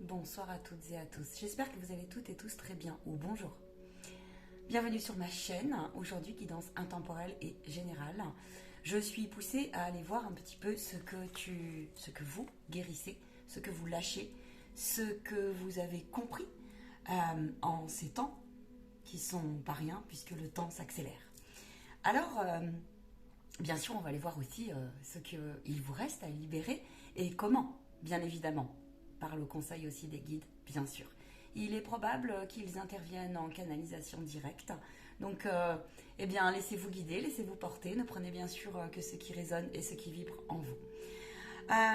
Bonsoir à toutes et à tous. J'espère que vous allez toutes et tous très bien, ou bonjour. Bienvenue sur ma chaîne, aujourd'hui guidance intemporelle et générale. Je suis poussée à aller voir un petit peu ce que vous guérissez, ce que vous lâchez, ce que vous avez compris en ces temps qui sont pas rien puisque le temps s'accélère. Alors, bien sûr, on va aller voir aussi ce qu'il vous reste à libérer et comment, bien évidemment, par le conseil aussi des guides, bien sûr. Il est probable qu'ils interviennent en canalisation directe. Donc, eh bien, laissez-vous guider, laissez-vous porter. Ne prenez bien sûr que ce qui résonne et ce qui vibre en vous.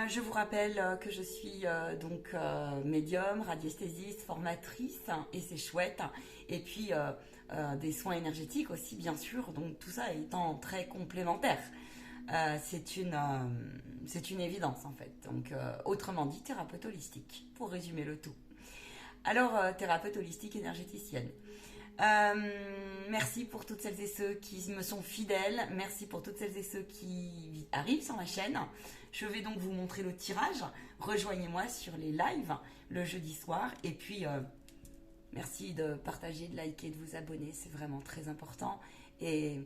Je vous rappelle que je suis médium, radiesthésiste, formatrice, et c'est chouette. Et puis des soins énergétiques aussi, bien sûr. Donc tout ça étant très complémentaire. C'est une évidence en fait. Donc autrement dit, thérapeute holistique, pour résumer le tout. Alors, thérapeute holistique énergéticienne. Merci pour toutes celles et ceux qui me sont fidèles. Merci pour toutes celles et ceux qui arrivent sur ma chaîne. Je vais donc vous montrer le tirage. Rejoignez-moi sur les lives le jeudi soir. Et puis, merci de partager, de liker, de vous abonner. C'est vraiment très important. Et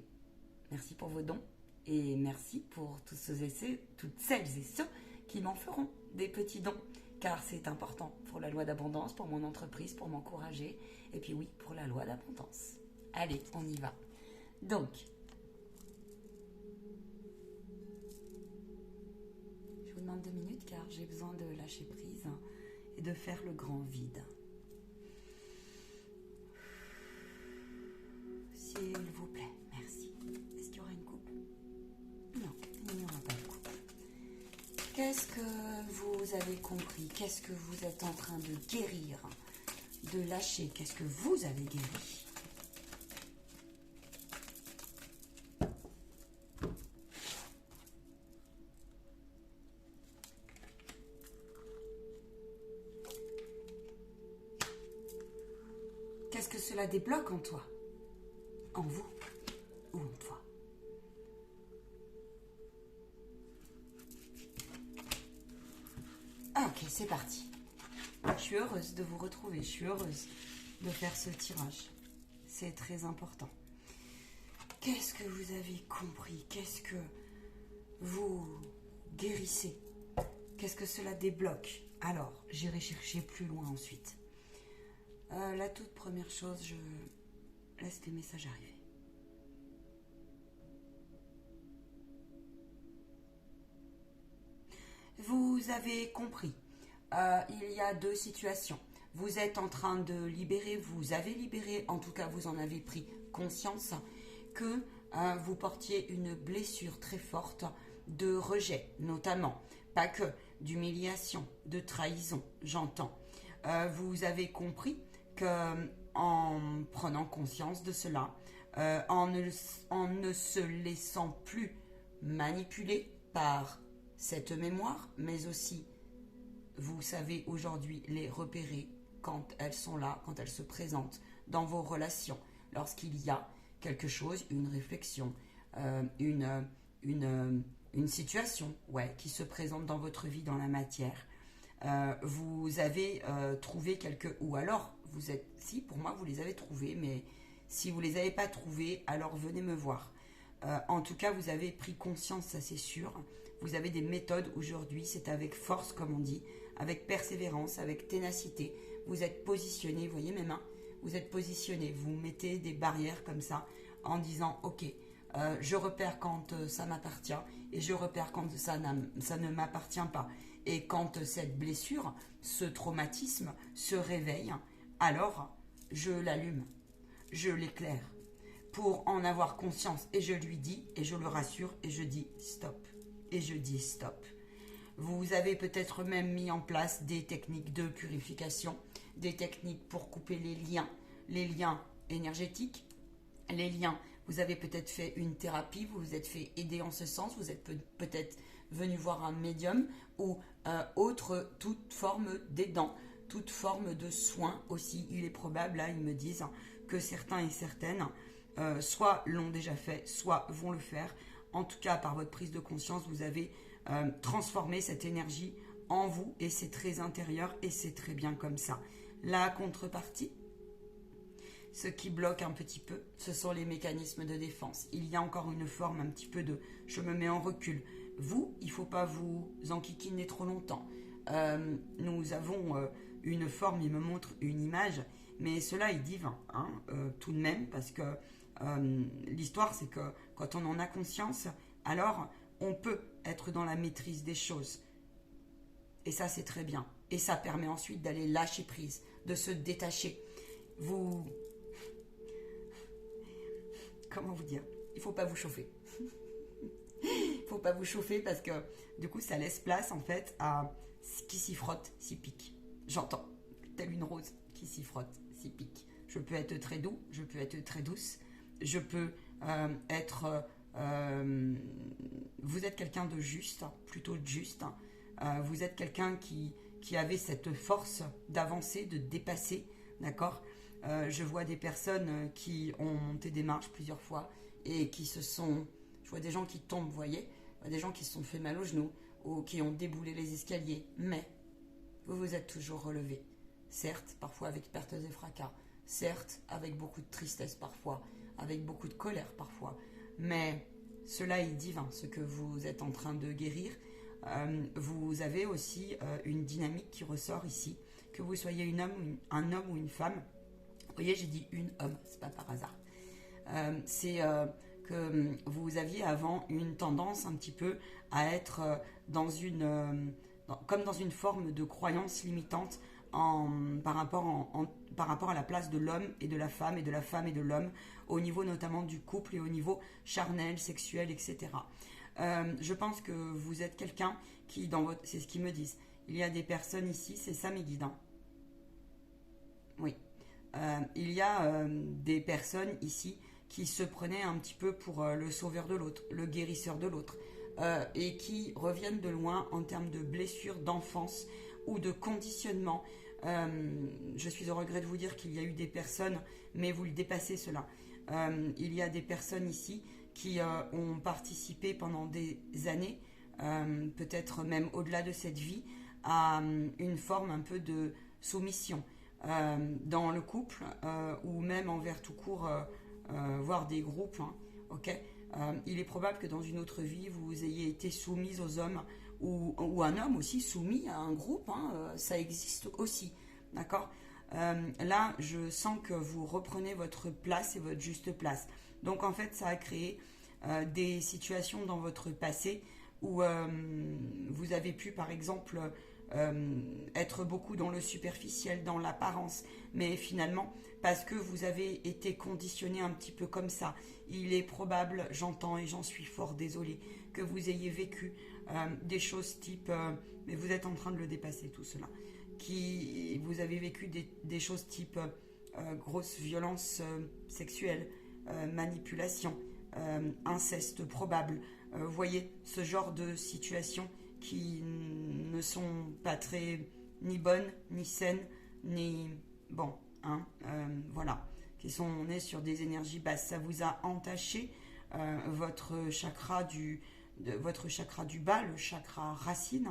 merci pour vos dons. Et merci pour toutes celles et ceux qui m'en feront des petits dons. Car c'est important pour la loi d'abondance, pour mon entreprise, pour m'encourager. Et puis oui, pour la loi d'abondance. Allez, on y va. Donc, je vous demande 2 minutes car j'ai besoin de lâcher prise et de faire le grand vide. S'il vous plaît, merci. Est-ce qu'il y aura une coupe? Non, il n'y aura pas de coupe. Qu'est-ce que vous avez compris? Qu'est-ce que vous êtes en train de guérir? De lâcher? Qu'est-ce que vous avez guéri? Qu'est-ce que cela débloque en toi? En vous ou en toi? Ah, ok, c'est parti. Je suis heureuse de vous retrouver, je suis heureuse de faire ce tirage. C'est très important. Qu'est-ce que vous avez compris? Qu'est-ce que vous guérissez? Qu'est-ce que cela débloque? Alors, j'irai chercher plus loin ensuite. La toute première chose, je laisse les messages arriver. Vous avez compris. Il y a 2 situations. Vous êtes en train de libérer, vous avez libéré, en tout cas vous en avez pris conscience, que vous portiez une blessure très forte de rejet, notamment. Pas que d'humiliation, de trahison, j'entends. Vous avez compris que en prenant conscience de cela, en ne se laissant plus manipuler par cette mémoire, mais aussi vous savez aujourd'hui les repérer quand elles sont là, quand elles se présentent dans vos relations, lorsqu'il y a quelque chose, une réflexion, une situation qui se présente dans votre vie, dans la matière. Vous avez trouvé ou alors si pour moi vous les avez trouvés, mais si vous les avez pas trouvés, alors venez me voir. En tout cas, vous avez pris conscience, ça c'est sûr. Vous avez des méthodes aujourd'hui, c'est avec force comme on dit, avec persévérance, avec ténacité. Vous êtes positionné, vous voyez mes mains, vous êtes positionné, vous mettez des barrières comme ça en disant ok, je repère quand ça m'appartient et je repère quand ça ne m'appartient pas. Et quand cette blessure, ce traumatisme se réveille, alors je l'allume, je l'éclaire pour en avoir conscience et je lui dis et je le rassure et je dis stop. Et je dis stop. Vous avez peut-être même mis en place des techniques de purification, des techniques pour couper les liens énergétiques, les liens. Vous avez peut-être fait une thérapie, vous vous êtes fait aider en ce sens, vous êtes peut-être venu voir un médium ou toute forme d'aidant, toute forme de soin aussi. Il est probable, là, ils me disent que certains et certaines soit l'ont déjà fait, soit vont le faire. En tout cas, par votre prise de conscience, vous avez transformé cette énergie en vous et c'est très intérieur et c'est très bien comme ça. La contrepartie, ce qui bloque un petit peu, ce sont les mécanismes de défense. Il y a encore une forme un petit peu de « je me mets en recul ». Vous, il ne faut pas vous enquiquiner trop longtemps. Nous avons une forme, il me montre une image, mais cela est divin, hein, tout de même, parce que l'histoire, c'est que quand on en a conscience, alors on peut être dans la maîtrise des choses. Et ça, c'est très bien. Et ça permet ensuite d'aller lâcher prise, de se détacher. Comment vous dire? Il ne faut pas vous chauffer. Il ne faut pas vous chauffer parce que du coup, ça laisse place en fait à ce qui s'y frotte, s'y pique. J'entends, telle une rose qui s'y frotte, s'y pique. Je peux être très doux, je peux être très douce, je peux être... vous êtes quelqu'un de juste, plutôt de juste. Vous êtes quelqu'un qui avait cette force d'avancer, de dépasser, d'accord? Je vois des personnes qui ont monté des marches plusieurs fois et qui se sont... Je vois des gens qui tombent, vous voyez, des gens qui se sont fait mal aux genoux ou qui ont déboulé les escaliers. Mais vous vous êtes toujours relevé. Certes, parfois avec pertes et fracas. Certes, avec beaucoup de tristesse parfois. Avec beaucoup de colère parfois. Mais cela est divin, ce que vous êtes en train de guérir. Vous avez aussi une dynamique qui ressort ici. Que vous soyez un homme ou une femme. Vous voyez, j'ai dit une homme, c'est pas par hasard. C'est... que vous aviez avant une tendance un petit peu à être comme dans une forme de croyance limitante par rapport à la place de l'homme et de la femme et de la femme et de l'homme au niveau notamment du couple et au niveau charnel, sexuel, etc. Je pense que vous êtes quelqu'un qui, c'est ce qu'ils me disent, il y a des personnes ici, c'est ça mes guides, hein. Oui. Il y a des personnes ici qui se prenaient un petit peu pour le sauveur de l'autre, le guérisseur de l'autre, et qui reviennent de loin en termes de blessures d'enfance ou de conditionnement. Je suis au regret de vous dire qu'il y a eu des personnes, mais vous le dépassez cela. Il y a des personnes ici qui ont participé pendant des années, peut-être même au-delà de cette vie, à une forme un peu de soumission dans le couple ou même envers tout court, voire des groupes, hein, ok. Il est probable que dans une autre vie, vous ayez été soumise aux hommes ou un homme aussi soumis à un groupe, hein, ça existe aussi, d'accord. Là, je sens que vous reprenez votre place et votre juste place. Donc, en fait, ça a créé des situations dans votre passé où vous avez pu, par exemple, être beaucoup dans le superficiel, dans l'apparence, mais finalement, parce que vous avez été conditionné un petit peu comme ça, il est probable, j'entends et j'en suis fort désolée, que vous ayez vécu des choses type, mais vous êtes en train de le dépasser tout cela, vous avez vécu des choses type grosse violence sexuelle, manipulation, inceste probable, voyez, ce genre de situation qui ne sont pas très ni bonnes, ni saines, ni bon, hein, voilà, on est sur des énergies basses. Ça vous a entaché votre chakra du bas, le chakra racine.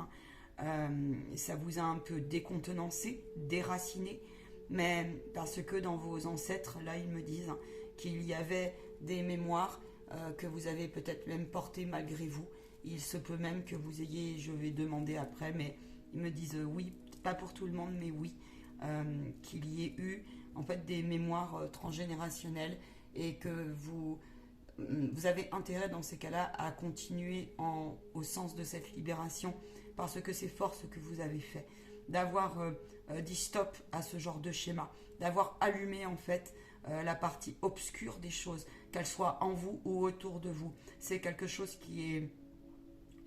Ça vous a un peu décontenancé, déraciné, mais parce que dans vos ancêtres, là, ils me disent qu'il y avait des mémoires que vous avez peut-être même portées malgré vous. Il se peut même que vous ayez, je vais demander après, mais ils me disent oui, pas pour tout le monde, mais oui, qu'il y ait eu en fait des mémoires transgénérationnelles et que vous avez intérêt dans ces cas-là à continuer au sens de cette libération parce que c'est fort ce que vous avez fait, d'avoir dit stop à ce genre de schéma, d'avoir allumé en fait la partie obscure des choses, qu'elles soient en vous ou autour de vous. C'est quelque chose qui est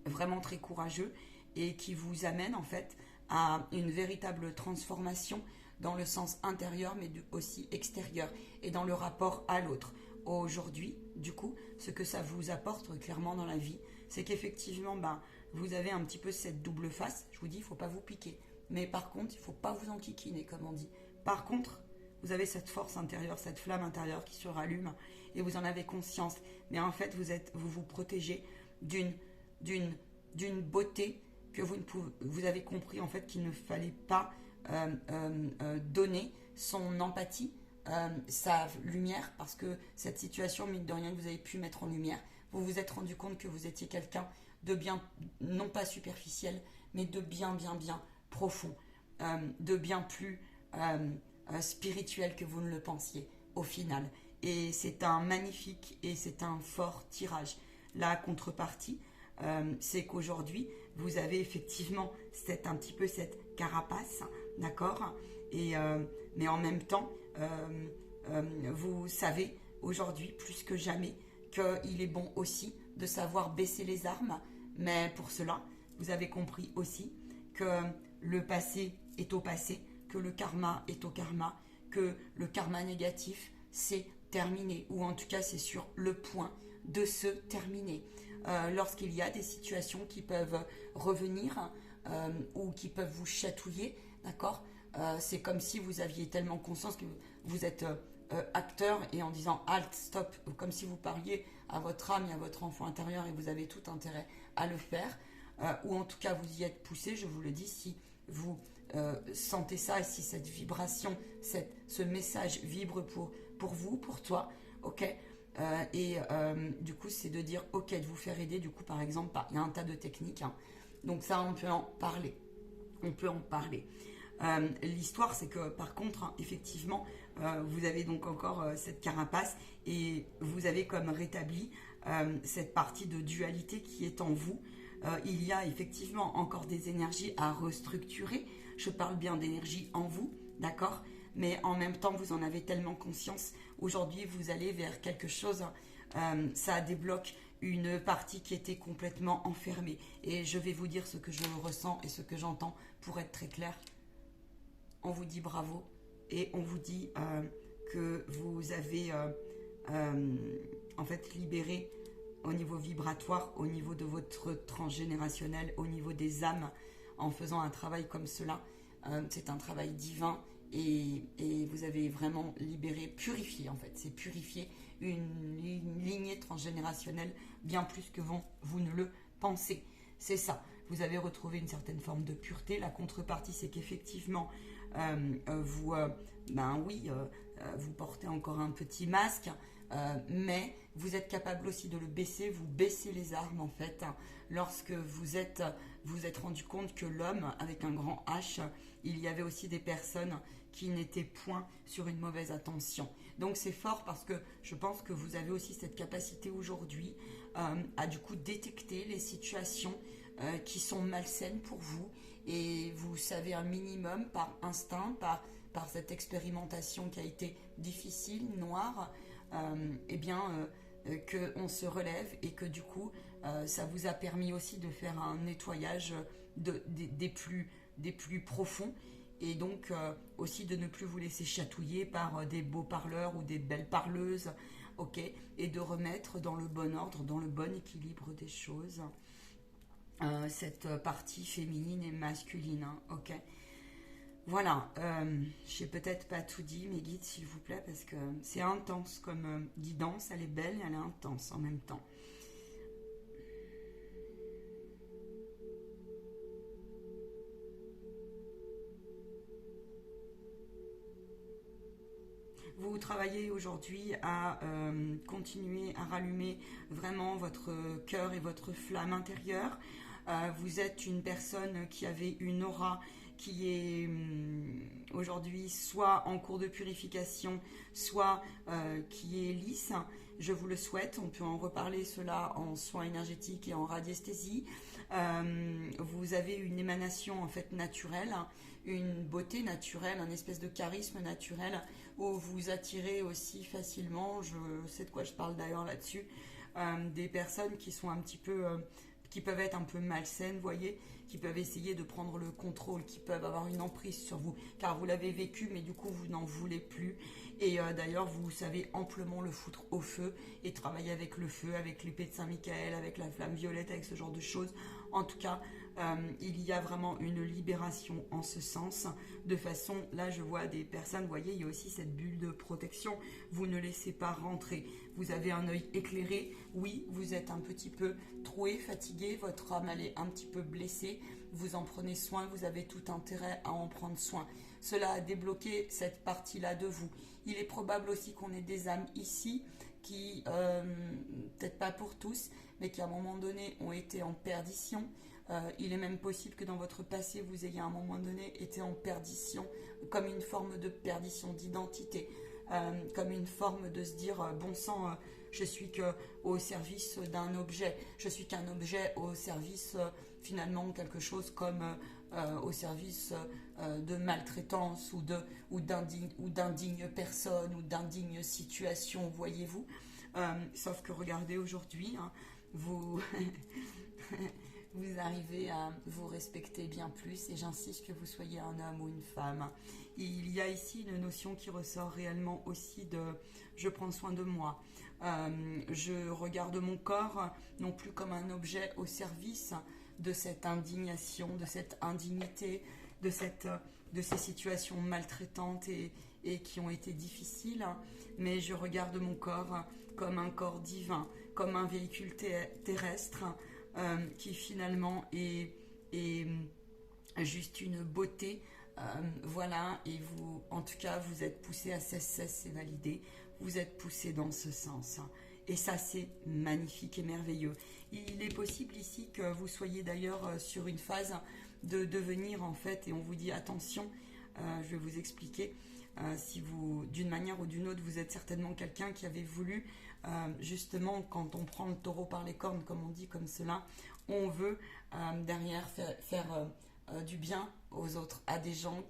vraiment très courageux et qui vous amène en fait à une véritable transformation dans le sens intérieur mais aussi extérieur et dans le rapport à l'autre. Aujourd'hui, du coup, ce que ça vous apporte clairement dans la vie, c'est qu'effectivement, vous avez un petit peu cette double face. Je vous dis, il ne faut pas vous piquer. Mais par contre, il ne faut pas vous enquiquiner, comme on dit. Par contre, vous avez cette force intérieure, cette flamme intérieure qui se rallume et vous en avez conscience. Mais en fait, vous vous protégez d'une beauté que vous avez compris en fait qu'il ne fallait pas donner son empathie, sa lumière, parce que cette situation, mine de rien, que vous avez pu mettre en lumière, vous vous êtes rendu compte que vous étiez quelqu'un de bien, non pas superficiel, mais de bien, bien, bien profond, de bien plus spirituel que vous ne le pensiez au final. Et c'est un magnifique et c'est un fort tirage. La contrepartie, c'est qu'aujourd'hui, vous avez effectivement un petit peu cette carapace, d'accord, et mais en même temps, vous savez aujourd'hui plus que jamais qu'il est bon aussi de savoir baisser les armes, mais pour cela, vous avez compris aussi que le passé est au passé, que le karma est au karma, que le karma négatif, c'est terminé, ou en tout cas c'est sur le point de se terminer. Lorsqu'il y a des situations qui peuvent revenir ou qui peuvent vous chatouiller, d'accord, c'est comme si vous aviez tellement conscience que vous êtes acteur et en disant halt, stop, comme si vous parliez à votre âme et à votre enfant intérieur et vous avez tout intérêt à le faire, ou en tout cas vous y êtes poussé, je vous le dis, si vous sentez ça et si cette vibration, ce message vibre pour vous, pour toi, ok, du coup c'est de dire ok, de vous faire aider, du coup par exemple, il y a un tas de techniques, hein. Donc ça on peut en parler, l'histoire c'est que par contre, hein, effectivement, vous avez donc encore cette carapace et vous avez comme rétabli cette partie de dualité qui est en vous. Il y a effectivement encore des énergies à restructurer. Je parle bien d'énergie en vous, d'accord? Mais en même temps, vous en avez tellement conscience. Aujourd'hui, vous allez vers quelque chose, ça débloque une partie qui était complètement enfermée. Et je vais vous dire ce que je ressens et ce que j'entends pour être très clair. On vous dit bravo et on vous dit que vous avez en fait libéré au niveau vibratoire, au niveau de votre transgénérationnel, au niveau des âmes, en faisant un travail comme cela. C'est un travail divin et vous avez vraiment libéré, purifié en fait. C'est purifier une lignée transgénérationnelle bien plus que vous ne le pensez. C'est ça. Vous avez retrouvé une certaine forme de pureté. La contrepartie, c'est qu'effectivement, vous portez encore un petit masque, mais vous êtes capable aussi de le baisser. Vous baissez les armes en fait, lorsque vous êtes rendu compte que l'homme avec un grand H, il y avait aussi des personnes qui n'étaient point sur une mauvaise attention. Donc c'est fort parce que je pense que vous avez aussi cette capacité aujourd'hui à du coup détecter les situations qui sont malsaines pour vous et vous savez un minimum par instinct, par cette expérimentation qui a été difficile, noire, qu'on se relève et que du coup ça vous a permis aussi de faire un nettoyage des plus profonds et donc aussi de ne plus vous laisser chatouiller par des beaux parleurs ou des belles parleuses, ok, et de remettre dans le bon ordre, dans le bon équilibre des choses cette partie féminine et masculine, hein, ok. Voilà, j'ai peut-être pas tout dit, mes guides, s'il vous plaît, parce que c'est intense comme guidance, elle est belle et elle est intense en même temps. Vous travaillez aujourd'hui à continuer à rallumer vraiment votre cœur et votre flamme intérieure. Vous êtes une personne qui avait une aura qui est aujourd'hui soit en cours de purification, soit qui est lisse. Je vous le souhaite. On peut en reparler cela en soins énergétiques et en radiesthésie. Vous avez une émanation en fait naturelle, une beauté naturelle, un espèce de charisme naturel où vous attirez aussi facilement, je sais de quoi je parle d'ailleurs là-dessus, des personnes qui sont un petit peu, qui peuvent être un peu malsaines, vous voyez, qui peuvent essayer de prendre le contrôle, qui peuvent avoir une emprise sur vous, car vous l'avez vécu, mais du coup vous n'en voulez plus. Et d'ailleurs, vous savez amplement le foutre au feu et travailler avec le feu, avec l'épée de Saint-Michael, avec la flamme violette, avec ce genre de choses. En tout cas, Il y a vraiment une libération en ce sens. De façon, là je vois des personnes, vous voyez, il y a aussi cette bulle de protection. Vous ne laissez pas rentrer. Vous avez un œil éclairé. Oui, vous êtes un petit peu troué, fatigué. Votre âme, elle est un petit peu blessée. Vous en prenez soin. Vous avez tout intérêt à en prendre soin. Cela a débloqué cette partie-là de vous. Il est probable aussi qu'on ait des âmes ici qui, peut-être pas pour tous, mais qui à un moment donné ont été en perdition. Il est même possible que dans votre passé, vous ayez à un moment donné été en perdition, comme une forme de perdition d'identité, comme une forme de se dire, bon sang, je suis que au service d'un objet, je suis qu'un objet au service finalement quelque chose comme au service de maltraitance ou d'indigne personne ou d'indigne situation, voyez-vous. Sauf que regardez aujourd'hui, hein, vous... vous arrivez à vous respecter bien plus et j'insiste que vous soyez un homme ou une femme. Il y a ici une notion qui ressort réellement aussi de je prends soin de moi. Je regarde mon corps non plus comme un objet au service de cette indignation, de cette indignité, de ces situations maltraitantes et qui ont été difficiles, mais je regarde mon corps comme un corps divin, comme un véhicule terrestre qui finalement est juste une beauté. Voilà, et vous, en tout cas, vous êtes poussé à cesse, c'est validé, vous êtes poussé dans ce sens. Et ça, c'est magnifique et merveilleux. Il est possible ici que vous soyez d'ailleurs sur une phase de devenir, en fait, et on vous dit attention, je vais vous expliquer. Si vous, d'une manière ou d'une autre, vous êtes certainement quelqu'un qui avait voulu, justement, quand on prend le taureau par les cornes, comme on dit comme cela, on veut derrière faire du bien aux autres, à des gens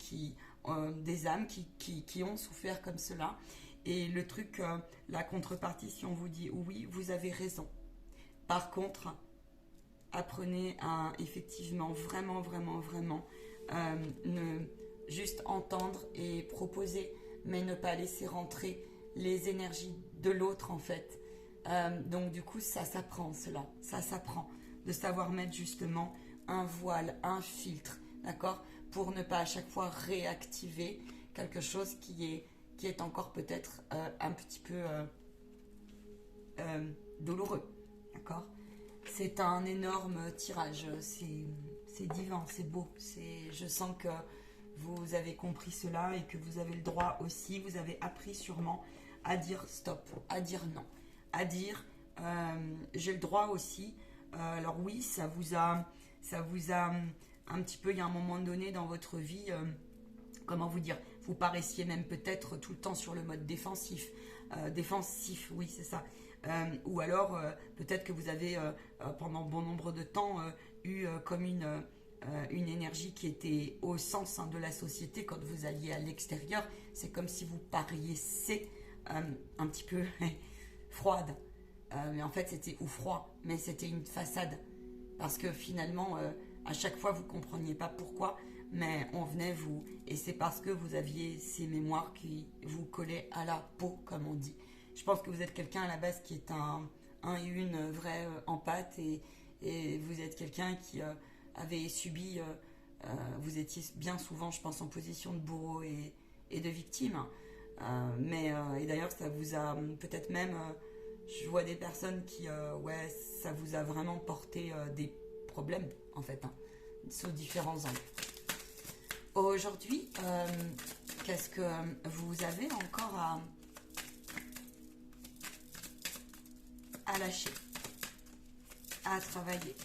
des âmes qui ont souffert comme cela. Et le truc, la contrepartie, si on vous dit oui, vous avez raison. Par contre, apprenez à effectivement, vraiment, vraiment, vraiment, ne juste entendre et proposer, mais ne pas laisser rentrer les énergies de l'autre en fait. Donc du coup, ça s'apprend cela, ça s'apprend de savoir mettre justement un voile, un filtre, d'accord, pour ne pas à chaque fois réactiver quelque chose qui est encore peut-être un petit peu douloureux, d'accord. C'est un énorme tirage, c'est divin, c'est beau, je sens que vous avez compris cela et que vous avez le droit aussi, vous avez appris sûrement à dire stop, à dire non, à dire j'ai le droit aussi. Alors oui, ça vous a un petit peu, il y a un moment donné dans votre vie, comment vous dire, vous paraissiez même peut-être tout le temps sur le mode défensif. Défensif, oui, c'est ça. Ou alors, peut-être que vous avez, pendant bon nombre de temps, eu comme une énergie qui était au sens de la société quand vous alliez à l'extérieur. C'est comme si vous paraissiez un petit peu froide. Mais en fait, c'était ou froid, mais c'était une façade. Parce que finalement, à chaque fois, vous ne compreniez pas pourquoi, mais on venait vous... Et c'est parce que vous aviez ces mémoires qui vous collaient à la peau, comme on dit. Je pense que vous êtes quelqu'un à la base qui est un et une vraie empathe, et vous êtes quelqu'un qui avait subi... vous étiez bien souvent, je pense, en position de bourreau et de victime. Et d'ailleurs, ça vous a peut-être même... je vois des personnes qui, ouais, ça vous a vraiment porté des problèmes, en fait, hein, sous différents angles. Aujourd'hui, qu'est-ce que vous avez encore à lâcher, à travailler?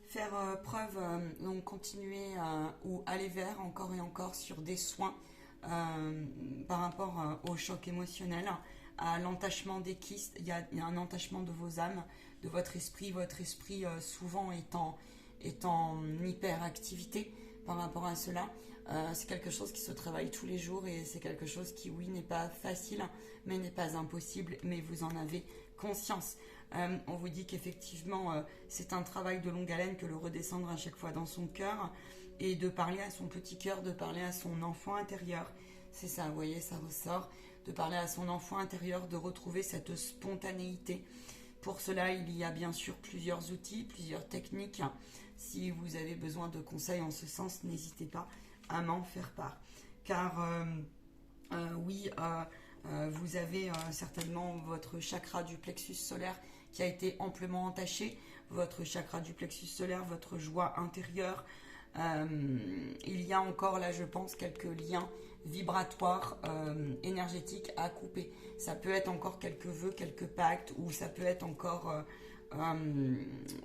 Faire preuve, donc continuer ou aller vers encore et encore sur des soins par rapport au choc émotionnel, à l'entachement des kystes. Il y a un entachement de vos âmes, de votre esprit souvent est en hyperactivité par rapport à cela. C'est quelque chose qui se travaille tous les jours et c'est quelque chose qui, oui, n'est pas facile, mais n'est pas impossible, mais vous en avez conscience. On vous dit qu'effectivement, c'est un travail de longue haleine que le redescendre à chaque fois dans son cœur et de parler à son petit cœur, de parler à son enfant intérieur. c'est ça, vous voyez, ça ressort. De parler à son enfant intérieur, de retrouver cette spontanéité. Pour cela, il y a bien sûr plusieurs outils, plusieurs techniques. Si vous avez besoin de conseils en ce sens, n'hésitez pas à m'en faire part. Car oui, vous avez certainement votre chakra du plexus solaire qui a été amplement entaché. Votre chakra du plexus solaire, votre joie intérieure. Il y a encore là, je pense, quelques liens vibratoires, énergétiques à couper. Ça peut être encore quelques vœux, quelques pactes, ou ça peut être encore...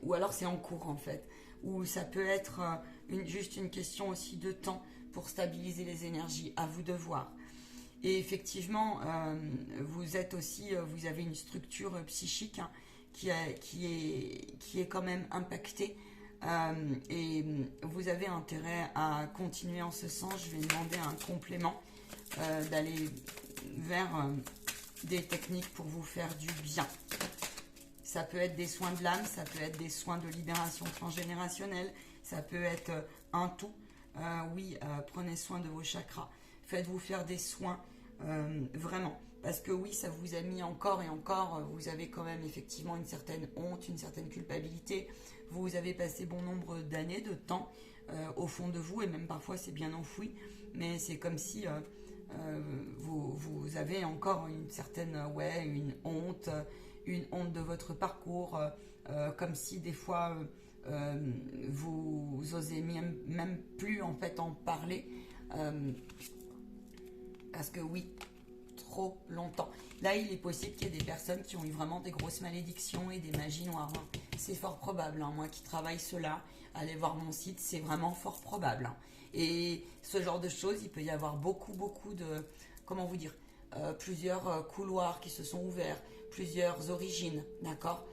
ou alors c'est en cours en fait. Ou ça peut être juste une question aussi de temps pour stabiliser les énergies. À vous de voir. Et effectivement, vous êtes aussi, vous avez une structure psychique hein, qui est quand même impactée. Et vous avez intérêt à continuer en ce sens. Je vais demander un complément, d'aller vers des techniques pour vous faire du bien. Ça peut être des soins de l'âme, ça peut être des soins de libération transgénérationnelle, ça peut être un tout. Oui, prenez soin de vos chakras. Faites-vous faire des soins, vraiment. Parce que oui, ça vous a mis encore et encore, vous avez quand même effectivement une certaine honte, une certaine culpabilité. Vous avez passé bon nombre d'années, de temps au fond de vous, et même parfois c'est bien enfoui. Mais c'est comme si vous avez encore une certaine, une honte de votre parcours, comme si des fois vous osez même plus en fait en parler. Parce que oui, trop longtemps. Là, il est possible qu'il y ait des personnes qui ont eu vraiment des grosses malédictions et des magies noires. C'est fort probable. Hein. Moi qui travaille cela, allez voir mon site, c'est vraiment fort probable. Hein. Et ce genre de choses, il peut y avoir beaucoup de... Comment vous dire plusieurs couloirs qui se sont ouverts, plusieurs origines, d'accord.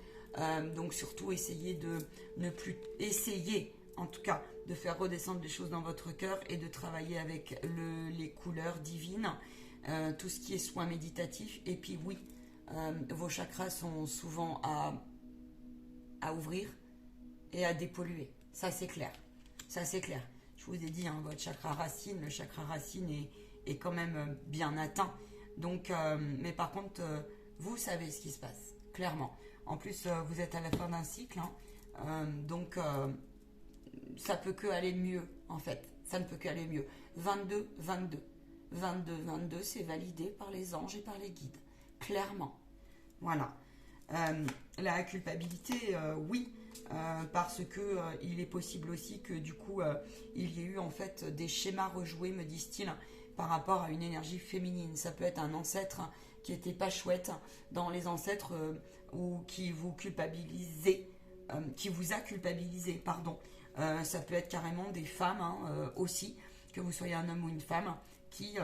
Donc surtout, essayez de ne plus... Essayez, en tout cas, de faire redescendre les choses dans votre cœur et de travailler avec les couleurs divines. Tout ce qui est soin méditatif. Et puis oui, vos chakras sont souvent à ouvrir et à dépolluer. Ça c'est clair. Ça c'est clair. Je vous ai dit, hein, votre chakra racine, le chakra racine est quand même bien atteint. Donc, mais par contre, vous savez ce qui se passe, clairement. En plus, vous êtes à la fin d'un cycle. Hein, donc, ça peut que aller mieux, en fait. Ça ne peut qu'aller mieux. 22, 22. 22, 22, c'est validé par les anges et par les guides. Clairement. Voilà. La culpabilité, oui, parce que il est possible aussi que du coup, il y ait eu en fait des schémas rejoués, me disent-ils, par rapport à une énergie féminine. Ça peut être un ancêtre qui était pas chouette, dans les ancêtres ou qui vous culpabilisait, qui vous a culpabilisé, pardon. Ça peut être carrément des femmes hein, aussi, que vous soyez un homme ou une femme, qui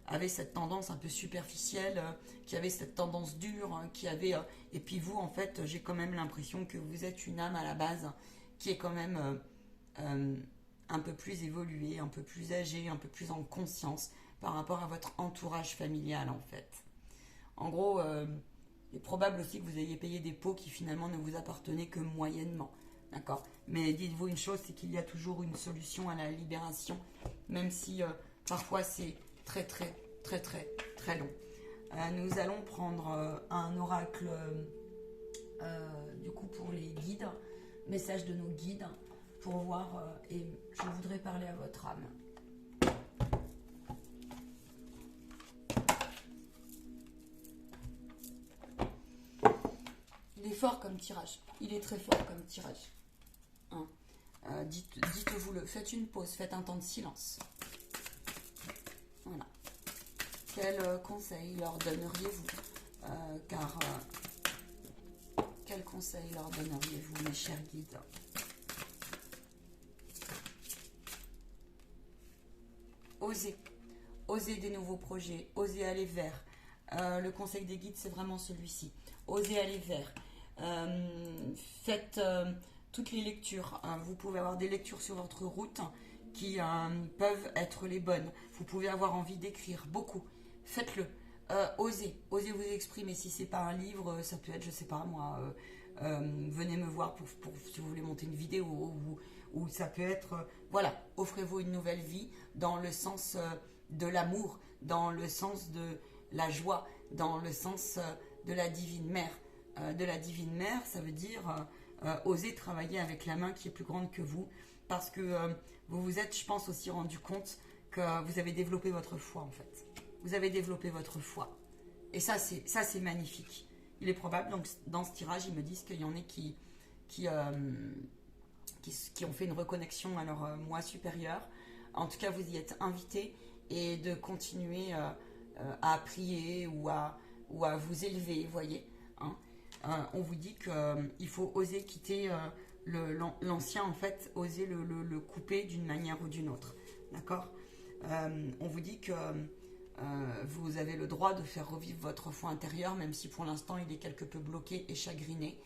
avait cette tendance un peu superficielle, qui avait cette tendance dure, qui avait... et puis vous, en fait, j'ai quand même l'impression que vous êtes une âme à la base qui est quand même un peu plus évoluée, un peu plus âgée, un peu plus en conscience par rapport à votre entourage familial, en fait. En gros, il est probable aussi que vous ayez payé des pots qui finalement ne vous appartenaient que moyennement. D'accord ? Mais dites-vous une chose, c'est qu'il y a toujours une solution à la libération, même si... parfois c'est très long. Nous allons prendre un oracle du coup pour les guides, message de nos guides, pour voir et je voudrais parler à votre âme. Il est fort comme tirage, il est très fort comme tirage. Hein. Dites-vous-le, faites une pause, faites un temps de silence. Voilà. Quel conseil leur donneriez-vous quel conseil leur donneriez-vous, mes chers guides? Osez. Osez des nouveaux projets. Osez aller vers. Le conseil des guides, c'est vraiment celui-ci. Osez aller vers. Faites toutes les lectures. Vous pouvez avoir des lectures sur votre route qui peuvent être les bonnes. Vous pouvez avoir envie d'écrire beaucoup. Faites-le. Osez vous exprimer. Si c'est pas un livre, ça peut être, je sais pas moi, venez me voir pour si vous voulez monter une vidéo ou ça peut être, voilà, offrez-vous une nouvelle vie dans le sens de l'amour, dans le sens de la joie, dans le sens de la divine mère. De la divine mère, ça veut dire oser travailler avec la main qui est plus grande que vous, parce que vous vous êtes, je pense, aussi rendu compte que vous avez développé votre foi, en fait. Vous avez développé votre foi. Et ça, c'est magnifique. Il est probable, donc, dans ce tirage, ils me disent qu'il y en a qui ont fait une reconnexion à leur moi supérieur. En tout cas, vous y êtes invités, et de continuer à prier ou à vous élever, vous voyez. Hein. On vous dit qu'il faut oser quitter l'ancien, en fait, oser le couper d'une manière ou d'une autre. D'accord. On vous dit que vous avez le droit de faire revivre votre foi intérieure, même si pour l'instant il est quelque peu bloqué et chagriné.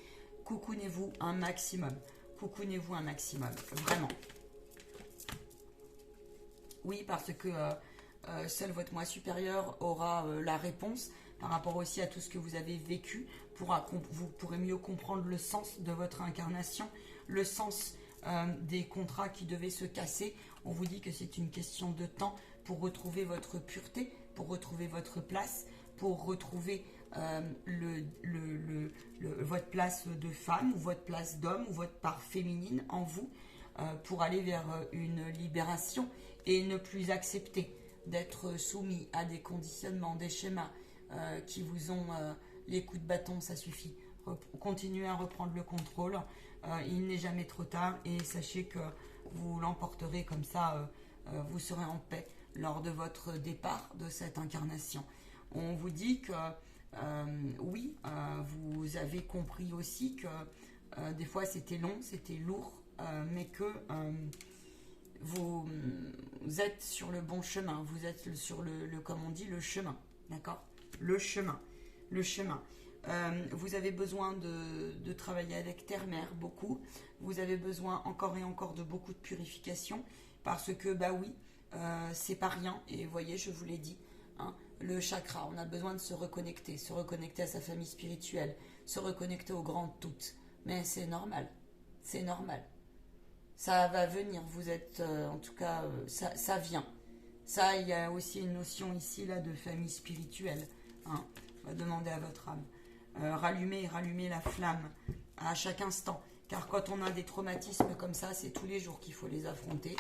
Coucounez-vous un maximum. Coucounez-vous un maximum. Vraiment. Oui, parce que seul votre moi supérieur aura la réponse par rapport aussi à tout ce que vous avez vécu. Vous pourrez mieux comprendre le sens de votre incarnation, le sens des contrats qui devaient se casser. On vous dit que c'est une question de temps pour retrouver votre pureté, pour retrouver votre place, pour retrouver votre place de femme, ou votre place d'homme, ou votre part féminine en vous, pour aller vers une libération et ne plus accepter d'être soumis à des conditionnements, des schémas qui vous ont les coups de bâton, ça suffit. Continuez à reprendre le contrôle, il n'est jamais trop tard, et sachez que vous l'emporterez comme ça, vous serez en paix lors de votre départ de cette incarnation. On vous dit que oui, vous avez compris aussi que des fois c'était long, c'était lourd, mais que vous êtes sur le bon chemin, vous êtes sur comme on dit, le chemin, d'accord? Le chemin. Vous avez besoin de travailler avec Terre-Mère, beaucoup. Vous avez besoin encore et encore de beaucoup de purification, parce que, bah oui, c'est pas rien, et vous voyez, je vous l'ai dit, hein, le chakra, on a besoin de se reconnecter à sa famille spirituelle, se reconnecter aux grandes toutes. Mais c'est normal, c'est normal. Ça va venir, vous êtes, en tout cas, ça vient. Ça, il y a aussi une notion ici, là, de famille spirituelle. Hein. On va demander à votre âme. Rallumer la flamme à chaque instant. Car quand on a des traumatismes comme ça, c'est tous les jours qu'il faut les affronter.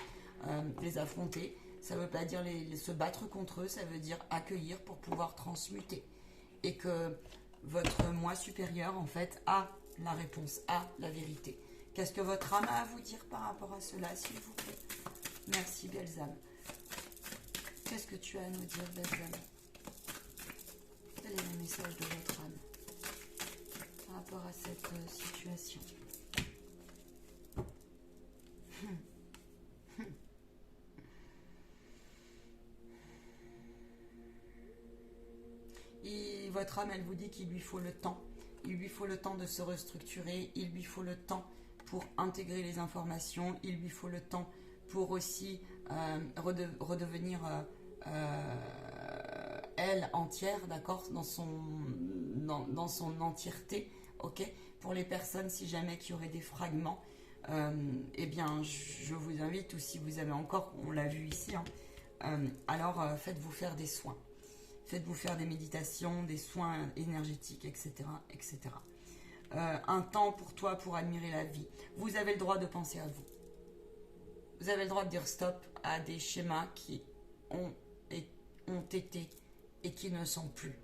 Ça ne veut pas dire se battre contre eux, ça veut dire accueillir pour pouvoir transmuter. Et que votre moi supérieur, en fait, a la réponse, a la vérité. Qu'est-ce que votre âme a à vous dire par rapport à cela, s'il vous plaît? Merci, belles âmes. Qu'est-ce que tu as à nous dire, belles âmes? Quel est le message de votre âme par rapport à cette situation? Et votre âme, elle vous dit qu'il lui faut le temps. Il lui faut le temps de se restructurer. Il lui faut le temps pour intégrer les informations. Il lui faut le temps pour aussi redevenir elle entière, d'accord, dans son entièreté, ok. Pour les personnes, si jamais qui auraient des fragments, eh bien, je vous invite, ou si vous avez encore, on l'a vu ici, hein, alors faites-vous faire des soins. Faites-vous faire des méditations, des soins énergétiques, etc. etc. Un temps pour toi pour admirer la vie. Vous avez le droit de penser à vous. Vous avez le droit de dire stop à des schémas qui ont été et qui ne sont plus.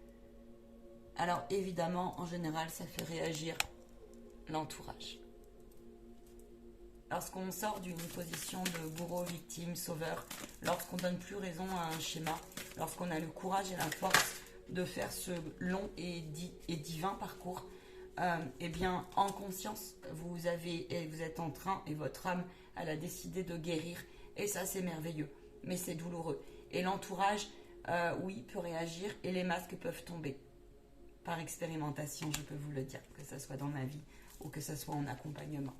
Alors évidemment, en général, ça fait réagir l'entourage. Lorsqu'on sort d'une position de bourreau, victime, sauveur, lorsqu'on donne plus raison à un schéma, lorsqu'on a le courage et la force de faire ce long et divin parcours, eh bien, en conscience, vous êtes en train, et votre âme, elle a décidé de guérir, et ça, c'est merveilleux, mais c'est douloureux. Et l'entourage, oui, peut réagir, et les masques peuvent tomber. Par expérimentation, je peux vous le dire, que ce soit dans ma vie ou que ce soit en accompagnement.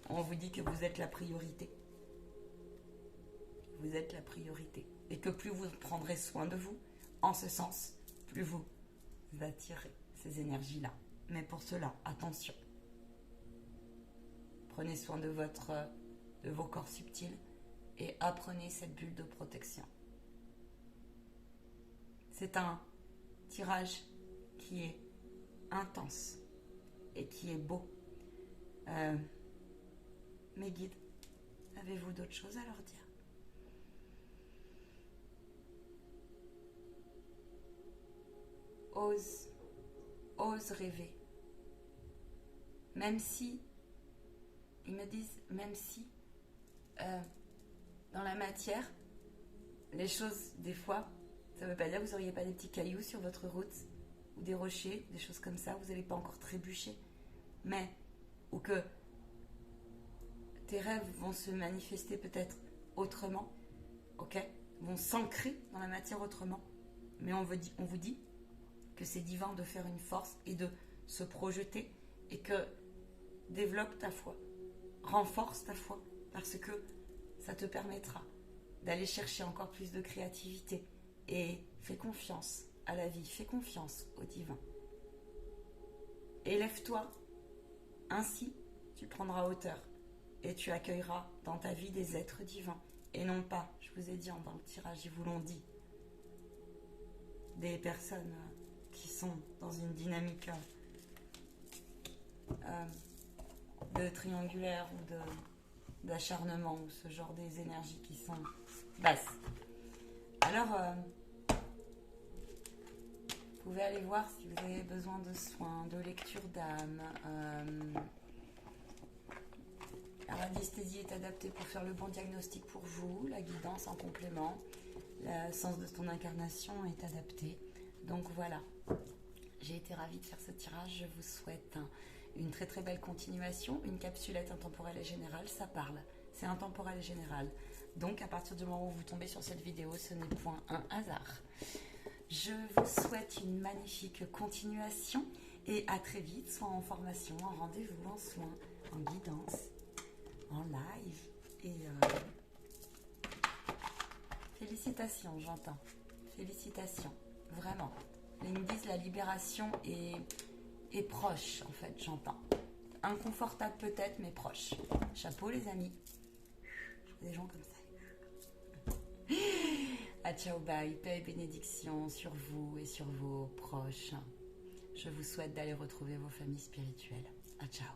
On vous dit que vous êtes la priorité. Vous êtes la priorité. Et que plus vous prendrez soin de vous, en ce sens, plus vous attirez ces énergies-là. Mais pour cela, attention. Prenez soin de vos corps subtils et apprenez cette bulle de protection. C'est un tirage qui est intense et qui est beau. Mes guides, avez-vous d'autres choses à leur dire? Ose rêver. Même si, ils me disent, même si, dans la matière, les choses, des fois, ça ne veut pas dire que vous n'auriez pas des petits cailloux sur votre route, ou des rochers, des choses comme ça, vous n'allez pas encore trébucher. Mais, ou que tes rêves vont se manifester peut-être autrement, ok? Vont s'ancrer dans la matière autrement. Mais on vous dit que c'est divin de faire une force et de se projeter et que développe ta foi, renforce ta foi parce que ça te permettra d'aller chercher encore plus de créativité et fais confiance à la vie, fais confiance au divin. Élève-toi, ainsi tu prendras hauteur et tu accueilleras dans ta vie des êtres divins et non pas, je vous ai dit dans le tirage, ils vous l'ont dit, des personnes qui sont dans une dynamique de triangulaire ou d'acharnement ou ce genre des énergies qui sont basses. Alors, vous pouvez aller voir si vous avez besoin de soins, de lecture d'âme. La radiesthésie est adaptée pour faire le bon diagnostic pour vous. La guidance en complément. Le sens de ton incarnation est adapté. Donc voilà. J'ai été ravie de faire ce tirage. Je vous souhaite une très très belle continuation. Une capsulette intemporelle et générale, ça parle. C'est intemporel et général. Donc à partir du moment où vous tombez sur cette vidéo, ce n'est point un hasard. Je vous souhaite une magnifique continuation et à très vite, soit en formation, en rendez-vous, en soins, en guidance, en live. Et félicitations, j'entends. Félicitations, vraiment. Ils me disent la libération est proche, en fait, j'entends. Inconfortable peut-être, mais proche. Chapeau les amis. Des gens comme ça. Ah, ciao, bye, paix et bénédiction sur vous et sur vos proches. Je vous souhaite d'aller retrouver vos familles spirituelles. Ah, ciao.